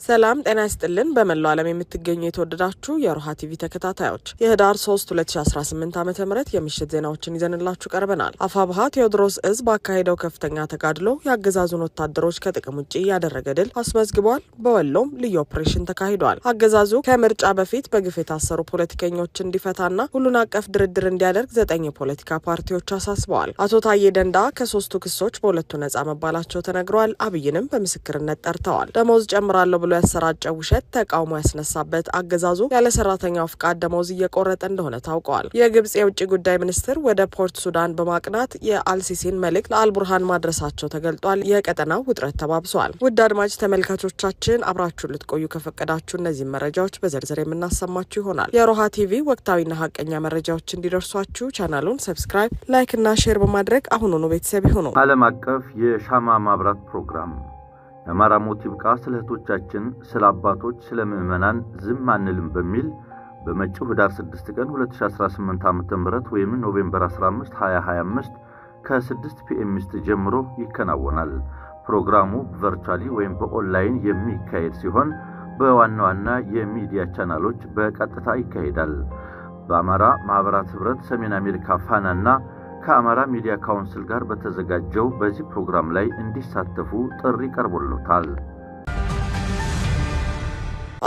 ሰላም ጤና ይስጥልን በመላው ዓለም የምትገኙ የተወደዳችሁ የሮሃ ቲቪ ተከታታዮች የህዳር 3 2018 ዓ.ም የምሽት ዜናዎችን ይዘንላችሁ ቀርበናል። አፋብሃ ቴዎድሮስ እዝ ባካሄደው ከፍተኛ ተጋድሎ ያገዛዙን ወታደሮች ከጥቅም ውጪ ያደረገ ድል አስመዝግቧል። በወሎም ልዩ ኦፕሬሽን ተካሂዷል። አገዛዙ ከምርጫ በፊት በግፍ የታሰሩ ፖለቲከኞች እንዲፈታና ሁሉን አቀፍ ድርድር እንዲያደርግ 9 የፖለቲካ ፓርቲዎች አሳስበዋል። አቶ ታዬ ደንዳ ከ3ቱ ክሶች በሁለቱ ነጻ መባላቸው ተነግሯል። አብይንም በምስክርነት ጠርተዋል። ደሞዝ ጨምራለሁ ብሎ ያሰራጨው ውሸት ተቃውሞ ያስነሳበት አገዛዙ ያለ ሰራተኛው ፍቃድ ደሞዝ እየቆረጠ እንደሆነ ታውቋል። የግብጽ የውጭ ጉዳይ ሚኒስትር ወደ ፖርት ሱዳን በማቅናት የአልሲሲን መልእክት ለአልቡርሃን ማድረሳቸው ተገልጧል። የቀጠናው ውጥረት ተባብሷል። ውድ አድማጭ ተመልካቾቻችን አብራችሁን ልትቆዩ ከፈቀዳችሁ እነዚህ መረጃዎች በዝርዝር የምናሰማችሁ ይሆናል። የሮሃ ቲቪ ወቅታዊና ሀቀኛ መረጃዎች እንዲደርሷችሁ ቻናሉን ሰብስክራይብ፣ ላይክ እና ሼር በማድረግ አሁኑኑ ቤተሰብ ይሁኑ። ዓለም አቀፍ የሻማ ማብራት ፕሮግራም የአማራ ሞት ይብቃ፣ ስለ እህቶቻችን፣ ስለ አባቶች፣ ስለ ምዕመናን ዝም አንልም በሚል በመጪው ህዳር 6 ቀን 2018 ዓ.ም ወይም ኖቬምበር 15 2025 ከ6 ፒኤም ጀምሮ ይከናወናል። ፕሮግራሙ ቨርቹዋሊ ወይም በኦንላይን የሚካሄድ ሲሆን በዋና ዋና የሚዲያ ቻናሎች በቀጥታ ይካሄዳል። በአማራ ማህበራት ህብረት ሰሜን አሜሪካ ፋናና ከአማራ ሚዲያ ካውንስል ጋር በተዘጋጀው በዚህ ፕሮግራም ላይ እንዲሳተፉ ጥሪ ቀርቦለታል።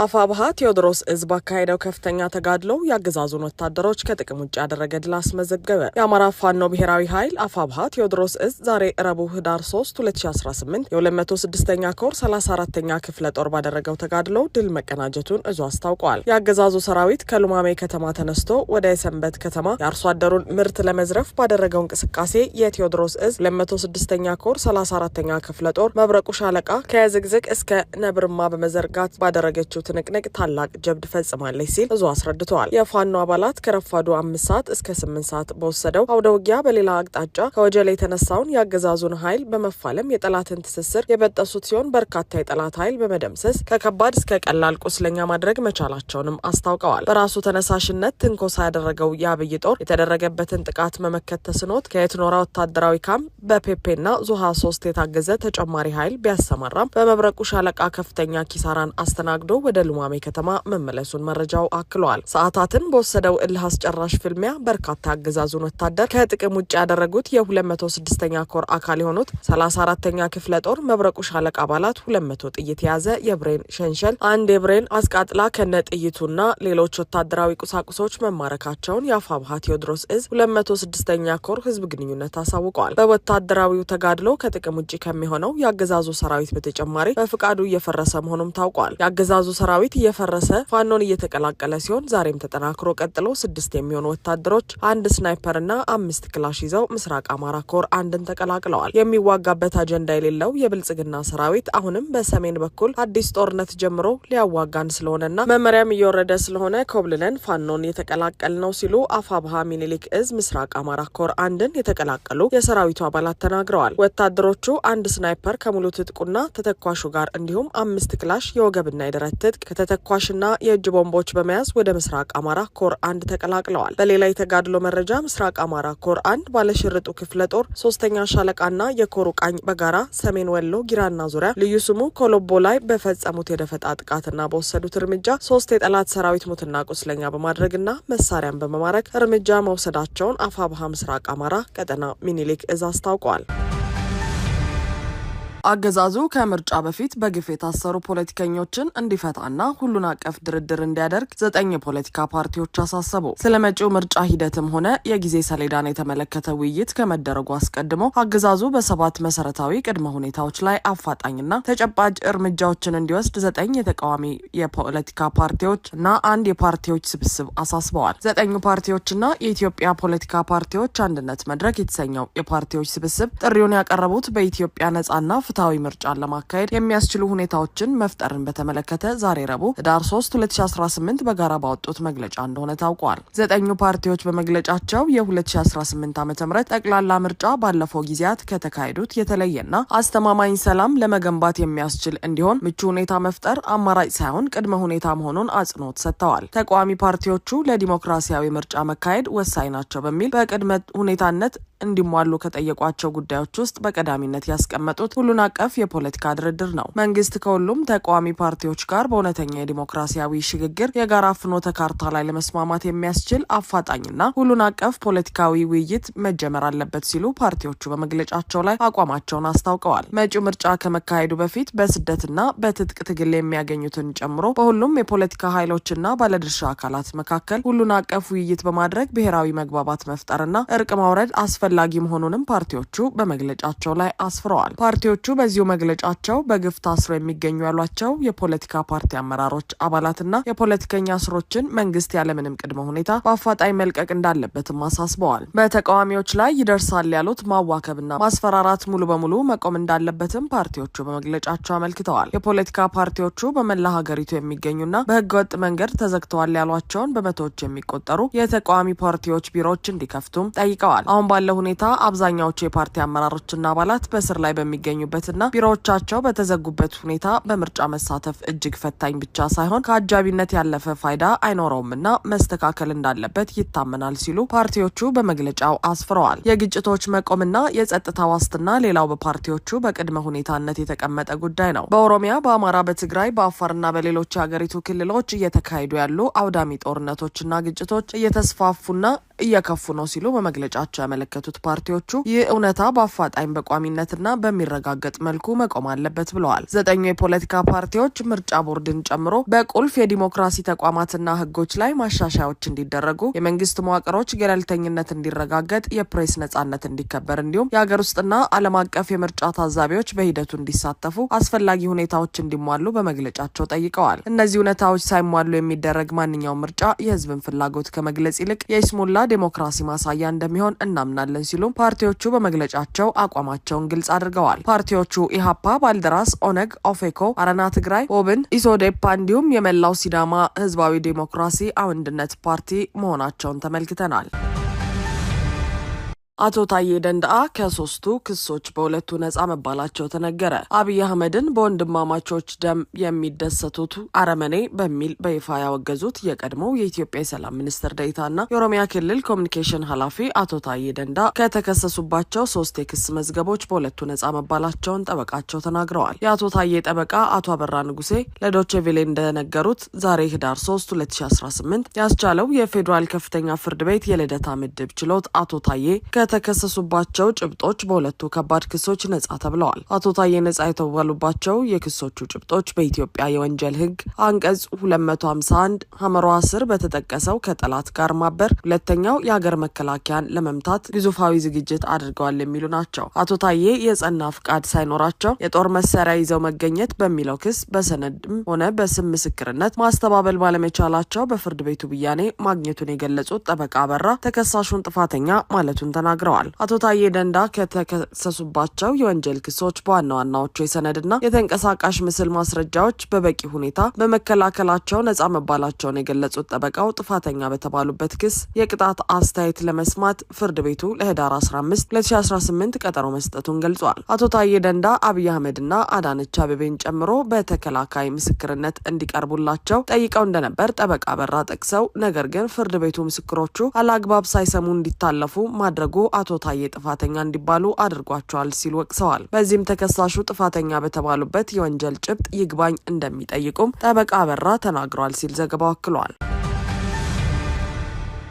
አፋብሃ ቴዎድሮስ እዝ ባካሄደው ከፍተኛ ተጋድሎ ያገዛዙን ወታደሮች ከጥቅም ውጭ ያደረገ ድል አስመዘገበ። የአማራ ፋኖ ብሔራዊ ኃይል አፋብሃ ቴዎድሮስ እዝ ዛሬ ረቡዕ ህዳር 3 2018 የ206ኛ ኮር 34ኛ ክፍለ ጦር ባደረገው ተጋድሎ ድል መቀናጀቱን እዙ አስታውቋል። የአገዛዙ ሰራዊት ከሉማሜ ከተማ ተነስቶ ወደ የሰንበት ከተማ የአርሶ አደሩን ምርት ለመዝረፍ ባደረገው እንቅስቃሴ የቴዎድሮስ እዝ 206ኛ ኮር 34ኛ ክፍለ ጦር መብረቁ ሻለቃ ከዝግዝግ እስከ ነብርማ በመዘርጋት ባደረገችው ትንቅንቅ ታላቅ ጀብድ ፈጽማለች ሲል እዙ አስረድተዋል። የፋኖ አባላት ከረፋዱ 5 ሰዓት እስከ 8 ሰዓት በወሰደው አውደ ውጊያ በሌላ አቅጣጫ ከወጀሌ የተነሳውን ያገዛዙን ኃይል በመፋለም የጠላትን ትስስር የበጠሱት ሲሆን በርካታ የጠላት ኃይል በመደምሰስ ከከባድ እስከ ቀላል ቁስለኛ ማድረግ መቻላቸውንም አስታውቀዋል። በራሱ ተነሳሽነት ትንኮሳ ያደረገው የአብይ ጦር የተደረገበትን ጥቃት መመከት ተስኖት ከየትኖራ ወታደራዊ ካምፕ በፔፔና ዙሃ 3 የታገዘ ተጨማሪ ኃይል ቢያሰማራም በመብረቁ ሻለቃ ከፍተኛ ኪሳራን አስተናግዶ ወደ ሉማሜ ከተማ መመለሱን መረጃው አክሏል። ሰዓታትን በወሰደው እልህ አስጨራሽ ፍልሚያ በርካታ አገዛዙን ወታደር ከጥቅም ውጭ ያደረጉት የ206ኛ ኮር አካል የሆኑት 34ኛ ክፍለ ጦር መብረቁ ሻለቃ አባላት 200 ጥይት የያዘ የብሬን ሸንሸል፣ አንድ የብሬን አስቃጥላ ከነ ጥይቱና ሌሎች ወታደራዊ ቁሳቁሶች መማረካቸውን የአፋብሃ ቴዎድሮስ እዝ 206ኛ ኮር ህዝብ ግንኙነት አሳውቀዋል። በወታደራዊው ተጋድሎ ከጥቅም ውጭ ከሚሆነው የአገዛዙ ሰራዊት በተጨማሪ በፍቃዱ እየፈረሰ መሆኑም ታውቋል። የአገዛዙ ሰራዊት እየፈረሰ ፋኖን እየተቀላቀለ ሲሆን ዛሬም ተጠናክሮ ቀጥሎ 6 የሚሆኑ ወታደሮች 1 ስናይፐርና 5 ክላሽ ይዘው ምስራቅ አማራ ኮር አንድን ተቀላቅለዋል። የሚዋጋበት አጀንዳ የሌለው የብልጽግና ሰራዊት አሁንም በሰሜን በኩል አዲስ ጦርነት ጀምሮ ሊያዋጋን ስለሆነና መመሪያም እየወረደ ስለሆነ ኮብልለን ፋኖን የተቀላቀል ነው ሲሉ አፋብሃ ሚኒሊክ እዝ ምስራቅ አማራ ኮር አንድን የተቀላቀሉ የሰራዊቱ አባላት ተናግረዋል። ወታደሮቹ 1 ስናይፐር ከሙሉ ትጥቁና ተተኳሹ ጋር እንዲሁም 5 ክላሽ የወገብና የደረት ትጥቅ ከተተኳሽና የእጅ ቦምቦች በመያዝ ወደ ምስራቅ አማራ ኮር 1 ተቀላቅለዋል። በሌላ የተጋድሎ መረጃ ምስራቅ አማራ ኮር 1 ባለሽርጡ ክፍለ ጦር 3ኛ ሻለቃና የኮሩ ቃኝ በጋራ ሰሜን ወሎ ጊራና ዙሪያ ልዩ ስሙ ኮሎቦ ላይ በፈጸሙት የደፈጣ ጥቃትና በወሰዱት እርምጃ 3 የጠላት ሰራዊት ሙትና ቁስለኛ በማድረግና መሳሪያን በመማረክ እርምጃ መውሰዳቸውን አፋብሃ ምስራቅ አማራ ቀጠና ሚኒሊክ እዝ አስታውቋል። አገዛዙ ከምርጫ በፊት በግፍ የታሰሩ ፖለቲከኞችን እንዲፈታና ሁሉን አቀፍ ድርድር እንዲያደርግ 9 የፖለቲካ ፓርቲዎች አሳሰቡ። ስለመጪው ምርጫ ሂደትም ሆነ የጊዜ ሰሌዳን የተመለከተ ውይይት ከመደረጉ አስቀድሞ አገዛዙ በ7 መሰረታዊ ቅድመ ሁኔታዎች ላይ አፋጣኝና ተጨባጭ እርምጃዎችን እንዲወስድ 9 የተቃዋሚ የፖለቲካ ፓርቲዎች እና 1 የፓርቲዎች ስብስብ አሳስበዋል። 9 ፓርቲዎችና የኢትዮጵያ ፖለቲካ ፓርቲዎች አንድነት መድረክ የተሰኘው የፓርቲዎች ስብስብ ጥሪውን ያቀረቡት በኢትዮጵያ ነጻና ፍትሃዊ ምርጫን ለማካሄድ የሚያስችሉ ሁኔታዎችን መፍጠርን በተመለከተ ዛሬ ረቡዕ ህዳር 3 2018 በጋራ ባወጡት መግለጫ እንደሆነ ታውቋል። 9 ፓርቲዎች በመግለጫቸው የ2018 ዓ.ም ጠቅላላ ምርጫ ባለፈው ጊዜያት ከተካሄዱት የተለየና አስተማማኝ ሰላም ለመገንባት የሚያስችል እንዲሆን ምቹ ሁኔታ መፍጠር አማራጭ ሳይሆን ቅድመ ሁኔታ መሆኑን አጽንኦት ሰጥተዋል። ተቃዋሚ ፓርቲዎቹ ለዲሞክራሲያዊ ምርጫ መካሄድ ወሳኝ ናቸው በሚል በቅድመ ሁኔታነት እንዲሟሉ ከጠየቋቸው ጉዳዮች ውስጥ በቀዳሚነት ያስቀመጡት ሁሉን አቀፍ የፖለቲካ ድርድር ነው። መንግስት ከሁሉም ተቃዋሚ ፓርቲዎች ጋር በእውነተኛ የዲሞክራሲያዊ ሽግግር የጋራ ፍኖተ ካርታ ላይ ለመስማማት የሚያስችል አፋጣኝና ሁሉን አቀፍ ፖለቲካዊ ውይይት መጀመር አለበት ሲሉ ፓርቲዎቹ በመግለጫቸው ላይ አቋማቸውን አስታውቀዋል። መጪው ምርጫ ከመካሄዱ በፊት በስደትና በትጥቅ ትግል የሚያገኙትን ጨምሮ በሁሉም የፖለቲካ ኃይሎችና ባለድርሻ አካላት መካከል ሁሉን አቀፍ ውይይት በማድረግ ብሔራዊ መግባባት መፍጠርና እርቅ ማውረድ አስፈላጊ መሆኑንም ፓርቲዎቹ በመግለጫቸው ላይ አስፍረዋል። ፓርቲዎቹ በዚሁ መግለጫቸው በግፍ ታስረው የሚገኙ ያሏቸው የፖለቲካ ፓርቲ አመራሮች፣ አባላትና የፖለቲከኛ እስሮችን መንግስት ያለምንም ቅድመ ሁኔታ በአፋጣኝ መልቀቅ እንዳለበትም አሳስበዋል። በተቃዋሚዎች ላይ ይደርሳል ያሉት ማዋከብና ማስፈራራት ሙሉ በሙሉ መቆም እንዳለበትም ፓርቲዎቹ በመግለጫቸው አመልክተዋል። የፖለቲካ ፓርቲዎቹ በመላ ሀገሪቱ የሚገኙና በህገወጥ መንገድ ተዘግተዋል ያሏቸውን በመቶዎች የሚቆጠሩ የተቃዋሚ ፓርቲዎች ቢሮዎች እንዲከፍቱም ጠይቀዋል። አሁን ባለው ሁኔታ አብዛኛዎቹ የፓርቲ አመራሮችና አባላት በስር ላይ በሚገኙበትና ቢሮዎቻቸው በተዘጉበት ሁኔታ በምርጫ መሳተፍ እጅግ ፈታኝ ብቻ ሳይሆን ከአጃቢነት ያለፈ ፋይዳ አይኖረውምና መስተካከል እንዳለበት ይታመናል ሲሉ ፓርቲዎቹ በመግለጫው አስፍረዋል። የግጭቶች መቆምና የጸጥታ ዋስትና ሌላው በፓርቲዎቹ በቅድመ ሁኔታነት የተቀመጠ ጉዳይ ነው። በኦሮሚያ፣ በአማራ፣ በትግራይ፣ በአፋርና በሌሎች የሀገሪቱ ክልሎች እየተካሄዱ ያሉ አውዳሚ ጦርነቶችና ግጭቶች እየተስፋፉና እየከፉ ነው ሲሉ በመግለጫቸው ያመለከቱት ፓርቲዎቹ ይህ እውነታ በአፋጣኝ በቋሚነትና በሚረጋገጥ መልኩ መቆም አለበት ብለዋል። 9 የፖለቲካ ፓርቲዎች ምርጫ ቦርድን ጨምሮ በቁልፍ የዲሞክራሲ ተቋማትና ህጎች ላይ ማሻሻያዎች እንዲደረጉ፣ የመንግስት መዋቅሮች ገለልተኝነት እንዲረጋገጥ፣ የፕሬስ ነጻነት እንዲከበር እንዲሁም የሀገር ውስጥና ዓለም አቀፍ የምርጫ ታዛቢዎች በሂደቱ እንዲሳተፉ አስፈላጊ ሁኔታዎች እንዲሟሉ በመግለጫቸው ጠይቀዋል። እነዚህ ሁኔታዎች ሳይሟሉ የሚደረግ ማንኛውም ምርጫ የህዝብን ፍላጎት ከመግለጽ ይልቅ የይስሙላ ዴሞክራሲ ማሳያ እንደሚሆን እናምናለን ሲሉ ፓርቲዎቹ በመግለጫቸው አቋማቸውን ግልጽ አድርገዋል። ፓርቲዎቹ ኢሃፓ፣ ባልደራስ፣ ኦነግ፣ ኦፌኮ፣ አረና ትግራይ፣ ኦብን፣ ኢሶዴፓ እንዲሁም የመላው ሲዳማ ህዝባዊ ዴሞክራሲ አንድነት ፓርቲ መሆናቸውን ተመልክተናል። አቶ ታዬ ደንደአ ከ3ቱ ክሶች በሁለቱ ነጻ መባላቸው ተነገረ። አብይ አህመድን በወንድማማቾች ደም የሚደሰቱት አረመኔ በሚል በይፋ ያወገዙት የቀድሞው የኢትዮጵያ የሰላም ሚኒስትር ዴኤታና የኦሮሚያ ክልል ኮሚኒኬሽን ኃላፊ አቶ ታዬ ደንደአ ከተከሰሱባቸው 3 የክስ መዝገቦች በሁለቱ ነጻ መባላቸውን ጠበቃቸው ተናግረዋል። የአቶ ታዬ ጠበቃ አቶ አበራ ንጉሴ ለዶቼ ቬለ እንደነገሩት ዛሬ ህዳር 3 2018 ያስቻለው የፌዴራል ከፍተኛ ፍርድ ቤት የልደታ ምድብ ችሎት አቶ ታዬ ከተከሰሱባቸው ጭብጦች በሁለቱ ከባድ ክሶች ነጻ ተብለዋል። አቶ ታዬ ነጻ የተባሉባቸው የክሶቹ ጭብጦች በኢትዮጵያ የወንጀል ህግ አንቀጽ 251 ሐመሯ ስር በተጠቀሰው ከጠላት ጋር ማበር፣ ሁለተኛው የሀገር መከላከያን ለመምታት ግዙፋዊ ዝግጅት አድርገዋል የሚሉ ናቸው። አቶ ታዬ የጸና ፍቃድ ሳይኖራቸው የጦር መሳሪያ ይዘው መገኘት በሚለው ክስ በሰነድም ሆነ በስም ምስክርነት ማስተባበል ባለመቻላቸው በፍርድ ቤቱ ብያኔ ማግኘቱን የገለጹት ጠበቃ አበራ ተከሳሹን ጥፋተኛ ማለቱን ተናግረዋል። አቶ ታዬ ደንደአ ከተከሰሱባቸው የወንጀል ክሶች በዋና ዋናዎቹ የሰነድና የተንቀሳቃሽ ምስል ማስረጃዎች በበቂ ሁኔታ በመከላከላቸው ነጻ መባላቸውን የገለጹት ጠበቃው ጥፋተኛ በተባሉበት ክስ የቅጣት አስተያየት ለመስማት ፍርድ ቤቱ ለህዳር 15 2018 ቀጠሮ መስጠቱን ገልጿል። አቶ ታዬ ደንደአ አብይ አህመድና አዳነች አቤቤን ጨምሮ በተከላካይ ምስክርነት እንዲቀርቡላቸው ጠይቀው እንደነበር ጠበቃ አበራ ጠቅሰው ነገር ግን ፍርድ ቤቱ ምስክሮቹ አላግባብ ሳይሰሙ እንዲታለፉ ማድረጉ አቶ ታዬ ጥፋተኛ እንዲባሉ አድርጓቸዋል ሲሉ ወቅሰዋል። በዚህም ተከሳሹ ጥፋተኛ በተባሉበት የወንጀል ጭብጥ ይግባኝ እንደሚጠይቁም ጠበቃ አበራ ተናግረዋል ሲል ዘገባው አክሏል።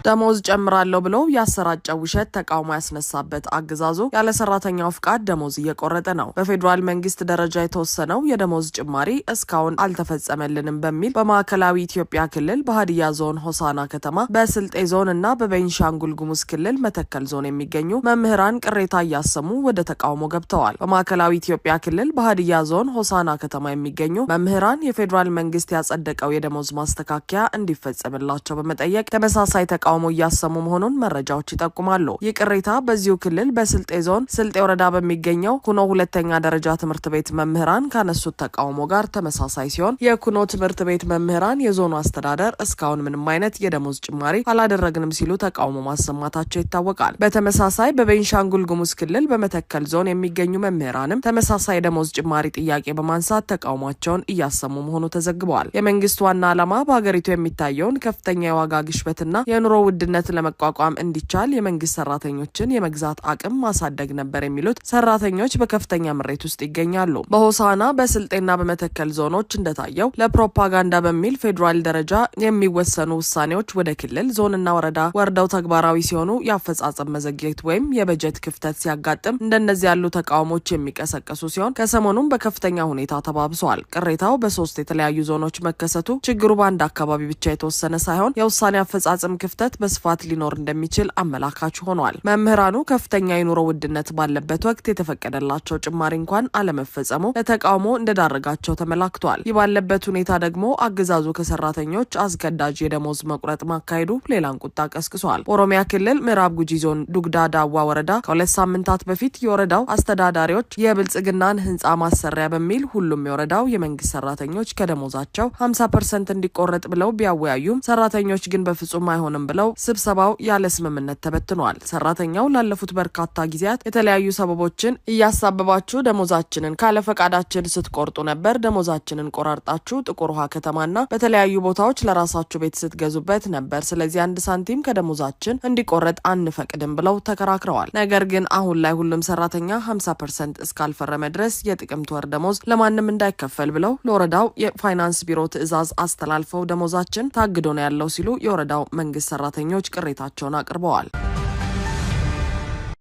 ደሞዝ ጨምራለሁ ብሎ ያሰራጨው ውሸት ተቃውሞ ያስነሳበት አገዛዙ ያለ ሰራተኛው ፍቃድ ደሞዝ እየቆረጠ ነው። በፌዴራል መንግስት ደረጃ የተወሰነው የደሞዝ ጭማሪ እስካሁን አልተፈጸመልንም በሚል በማዕከላዊ ኢትዮጵያ ክልል በሀዲያ ዞን ሆሳና ከተማ፣ በስልጤ ዞን እና በቤንሻንጉል ጉሙዝ ክልል መተከል ዞን የሚገኙ መምህራን ቅሬታ እያሰሙ ወደ ተቃውሞ ገብተዋል። በማዕከላዊ ኢትዮጵያ ክልል በሀዲያ ዞን ሆሳና ከተማ የሚገኙ መምህራን የፌዴራል መንግስት ያጸደቀው የደሞዝ ማስተካከያ እንዲፈጸምላቸው በመጠየቅ ተመሳሳይ ተቃውሞ እያሰሙ መሆኑን መረጃዎች ይጠቁማሉ። ይህ ቅሬታ በዚሁ ክልል በስልጤ ዞን ስልጤ ወረዳ በሚገኘው ኩኖ ሁለተኛ ደረጃ ትምህርት ቤት መምህራን ካነሱት ተቃውሞ ጋር ተመሳሳይ ሲሆን የኩኖ ትምህርት ቤት መምህራን የዞኑ አስተዳደር እስካሁን ምንም አይነት የደሞዝ ጭማሪ አላደረግንም ሲሉ ተቃውሞ ማሰማታቸው ይታወቃል። በተመሳሳይ በቤንሻንጉል ጉሙዝ ክልል በመተከል ዞን የሚገኙ መምህራንም ተመሳሳይ የደሞዝ ጭማሪ ጥያቄ በማንሳት ተቃውሟቸውን እያሰሙ መሆኑ ተዘግበዋል። የመንግስት ዋና ዓላማ በሀገሪቱ የሚታየውን ከፍተኛ የዋጋ ግሽበትና የኑሮ ውድነት ለመቋቋም እንዲቻል የመንግስት ሰራተኞችን የመግዛት አቅም ማሳደግ ነበር የሚሉት ሰራተኞች በከፍተኛ ምሬት ውስጥ ይገኛሉ። በሆሳና በስልጤና በመተከል ዞኖች እንደታየው ለፕሮፓጋንዳ በሚል ፌዴራል ደረጃ የሚወሰኑ ውሳኔዎች ወደ ክልል ዞንና ወረዳ ወርደው ተግባራዊ ሲሆኑ የአፈጻጸም መዘግየት ወይም የበጀት ክፍተት ሲያጋጥም እንደነዚህ ያሉ ተቃውሞች የሚቀሰቀሱ ሲሆን ከሰሞኑም በከፍተኛ ሁኔታ ተባብሰዋል። ቅሬታው በሶስት የተለያዩ ዞኖች መከሰቱ ችግሩ በአንድ አካባቢ ብቻ የተወሰነ ሳይሆን የውሳኔ አፈጻጸም ክፍተት በስፋት ሊኖር እንደሚችል አመላካች ሆኗል። መምህራኑ ከፍተኛ የኑሮ ውድነት ባለበት ወቅት የተፈቀደላቸው ጭማሪ እንኳን አለመፈጸሙ ለተቃውሞ እንደዳረጋቸው ተመላክቷል። ይህ ባለበት ሁኔታ ደግሞ አገዛዙ ከሰራተኞች አስገዳጅ የደሞዝ መቁረጥ ማካሄዱ ሌላን ቁጣ ቀስቅሷል። ኦሮሚያ ክልል ምዕራብ ጉጂ ዞን ዱግዳ ዳዋ ወረዳ ከ2 ሳምንታት በፊት የወረዳው አስተዳዳሪዎች የብልጽግናን ህንጻ ማሰሪያ በሚል ሁሉም የወረዳው የመንግስት ሰራተኞች ከደሞዛቸው 50% እንዲቆረጥ ብለው ቢያወያዩም ሰራተኞች ግን በፍጹም አይሆንም ብለው ስብሰባው ያለ ስምምነት ተበትኗል። ሰራተኛው ላለፉት በርካታ ጊዜያት የተለያዩ ሰበቦችን እያሳበባችሁ ደሞዛችንን ካለ ፈቃዳችን ስትቆርጡ ነበር፣ ደሞዛችንን ቆራርጣችሁ ጥቁር ውሃ ከተማና በተለያዩ ቦታዎች ለራሳችሁ ቤት ስትገዙበት ነበር፣ ስለዚህ 1 ሳንቲም ከደሞዛችን እንዲቆረጥ አንፈቅድም ብለው ተከራክረዋል። ነገር ግን አሁን ላይ ሁሉም ሰራተኛ 50% እስካልፈረመ ድረስ የጥቅምት ወር ደሞዝ ለማንም እንዳይከፈል ብለው ለወረዳው የፋይናንስ ቢሮ ትዕዛዝ አስተላልፈው ደሞዛችን ታግዶ ነው ያለው ሲሉ የወረዳው መንግስት ሰራተኞች ቅሬታቸውን አቅርበዋል።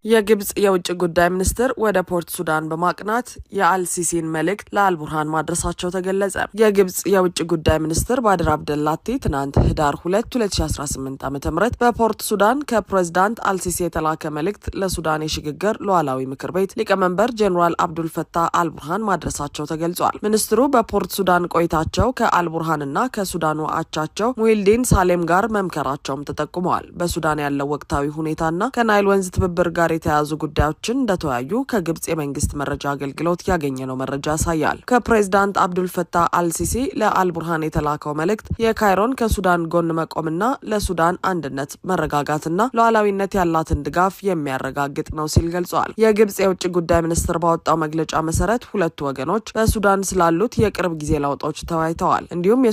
የግብጽ የውጭ ጉዳይ ሚኒስትር ወደ ፖርት ሱዳን በማቅናት የአልሲሲን መልእክት ለአልቡርሃን ማድረሳቸው ተገለጸ። የግብጽ የውጭ ጉዳይ ሚኒስትር ባድር አብደላቲ ትናንት ህዳር 2 2018 ዓ.ም በፖርት ሱዳን ከፕሬዝዳንት አልሲሲ የተላከ መልእክት ለሱዳን የሽግግር ሉዓላዊ ምክር ቤት ሊቀመንበር ጄኔራል አብዱል ፈታህ አልቡርሃን ማድረሳቸው ተገልጿል። ሚኒስትሩ በፖርት ሱዳን ቆይታቸው ከአልቡርሃንና ከሱዳኑ አቻቸው ሙሂልዲን ሳሌም ጋር መምከራቸውም ተጠቁመዋል። በሱዳን ያለው ወቅታዊ ሁኔታና ከናይል ወንዝ ትብብር ጋር የተያዙ ጉዳዮችን እንደተወያዩ ከግብጽ የመንግስት መረጃ አገልግሎት ያገኘነው መረጃ ያሳያል። ከፕሬዝዳንት አብዱል ፈታህ አልሲሲ ለአልቡርሃን የተላከው መልእክት የካይሮን ከሱዳን ጎን መቆምና ለሱዳን አንድነት መረጋጋትና ሉዓላዊነት ያላትን ድጋፍ የሚያረጋግጥ ነው ሲል ገልጿል። የግብጽ የውጭ ጉዳይ ሚኒስትር ባወጣው መግለጫ መሰረት ሁለቱ ወገኖች በሱዳን ስላሉት የቅርብ ጊዜ ለውጦች ተወያይተዋል። እንዲሁም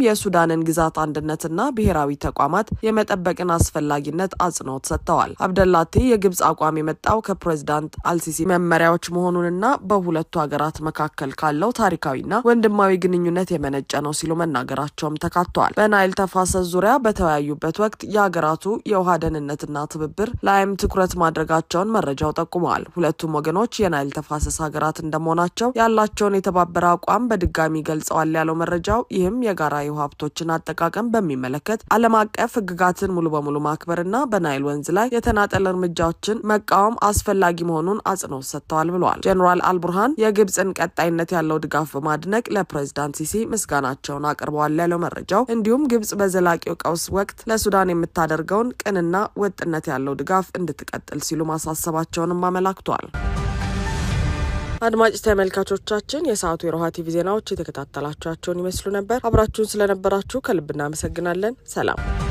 የሱዳንን ግዛት አንድነትና ብሔራዊ ተቋማት የመጠበቅን አስፈላጊነት አጽንኦት ሰጥተዋል። አብደላቲ የግብጽ አቋም የመጣው ከፕሬዝዳንት አልሲሲ መመሪያዎች መሆኑንና በሁለቱ ሀገራት መካከል ካለው ታሪካዊና ወንድማዊ ግንኙነት የመነጨ ነው ሲሉ መናገራቸውም ተካቷል። በናይል ተፋሰስ ዙሪያ በተወያዩበት ወቅት የሀገራቱ የውሃ ደህንነትና ትብብር ላይም ትኩረት ማድረጋቸውን መረጃው ጠቁመዋል። ሁለቱም ወገኖች የናይል ተፋሰስ ሀገራት እንደመሆናቸው ያላቸውን የተባበረ አቋም በድጋሚ ገልጸዋል ያለው መረጃው ይህም የጋራ የውሃ ሀብቶችን አጠቃቀም በሚመለከት ዓለም አቀፍ ህግጋትን ሙሉ በሙሉ ማክበርና በናይል ወንዝ ላይ የተናጠለ እርምጃዎችን መቃወም አስፈላጊ መሆኑን አጽንኦት ሰጥተዋል ብለዋል። ጄኔራል አልቡርሃን የግብጽን ቀጣይነት ያለው ድጋፍ በማድነቅ ለፕሬዝዳንት ሲሲ ምስጋናቸውን አቅርበዋል ያለው መረጃው እንዲሁም ግብጽ በዘላቂው ቀውስ ወቅት ለሱዳን የምታደርገውን ቅንና ወጥነት ያለው ድጋፍ እንድትቀጥል ሲሉ ማሳሰባቸውንም አመላክቷል። አድማጭ ተመልካቾቻችን የሰዓቱ የሮሃ ቲቪ ዜናዎች የተከታተላችኋቸውን ይመስሉ ነበር። አብራችሁን ስለነበራችሁ ከልብ እናመሰግናለን። ሰላም።